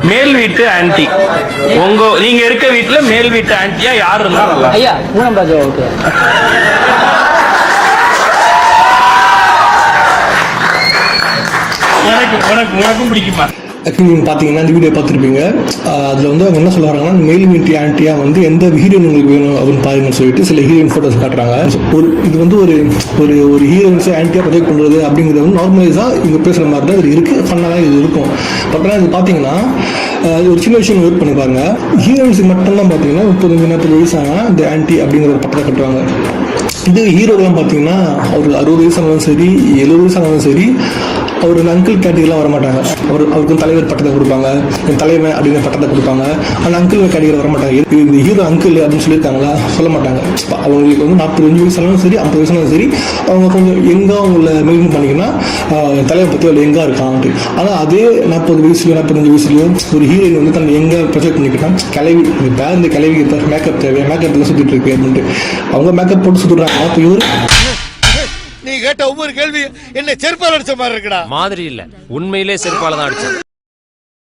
மேல் வீட்டு ஆன்டி, நீங்க இருக்க வீட்டுல மேல் வீட்டு ஆன்டியா யாரு இருந்தா நல்லா? ஐயா பூனம் ராஜா. ஓகே, உனக்கும் பிடிக்குமா? ஆக்சுவலி நீங்கள் பார்த்தீங்கன்னா இந்த வீடியோ பார்த்துருப்பீங்க. அதில் வந்து அவங்க என்ன சொல்ல வராங்கன்னா, மேல் வீட்டு ஆன்ட்டியாக வந்து எந்த ஹீரோயின் உங்களுக்கு வேணும் அப்படின்னு பாருங்கன்னு சொல்லிட்டு சில ஹீரோயின் ஃபோட்டோஸ் காட்டுறாங்க. இது வந்து ஒரு ஒரு ஒரு ஹீரோயின்ஸை ஆன்ட்டியாக ப்ரொஜெக்ட் பண்ணுறது அப்படிங்கிறது வந்து நார்மலைஸாக இங்கே பேசுகிற மாதிரி தான் இது இருக்குது. ஃபன்னாக தான் இது இருக்கும். பட் இது பார்த்தீங்கன்னா ஒரு சின்ன விஷயம் நோட் பண்ணி பாருங்க. ஹீரோயின்ஸுக்கு மட்டும்தான் பார்த்தீங்கன்னா 35-40 வயசானா இந்த ஆன்ட்டி அப்படிங்கிற ஒரு பட்டத்தை கட்டுவாங்க. இது ஹீரோலாம் பார்த்தீங்கன்னா ஒரு 60 வயசானாலும் சரி, 70 வயசானாலும் சரி, அவர் அங்கிள் கேட்டகரிலாம் வரமாட்டாங்க. அவருக்கு தலைவர் பட்டத்தை கொடுப்பாங்க, தலைவன் அப்படிங்கிற பட்டத்தை கொடுப்பாங்க. அந்த அங்கிள் கேட்டகரி வரமாட்டாங்க. இந்த ஹீரோ அங்கிள் அப்படின்னு சொல்லியிருக்காங்களா, சொல்ல மாட்டாங்க. அவங்களுக்கு வந்து 45 வயசானாலும் சரி, 50 வயசானாலும் சரி, அவங்க கொஞ்சம் எங்காக அவங்கள மெயின்டைன் பண்ணிங்கன்னா தலைவன் பற்றி அவ்வளோ எங்காக இருக்கான்ட்டு. ஆனால் அதே 40 வயசுலையோ 45 வயசுலையோ ஒரு ஹீரோயின் வந்து தன்னை எங்கே ப்ரொஜெக்ட் பண்ணிக்கிட்டான், கிளவி இந்த கிளவிக்கு இப்போ மேக்கப் தேவை, மேக்கப்பில் சுற்றிட்டு இருக்கு அப்படின்ட்டு அவங்க மேக்கப் போட்டு சுற்றுறாங்க. அப்போ இவர் நீ கேட்ட ஒவ்வொரு கேள்வி என்ன செருப்பால் அடிச்ச மாதிரி இருக்குடா. மாதிரி இல்ல, உண்மையிலே செருப்பால தான் அடிச்சேன்.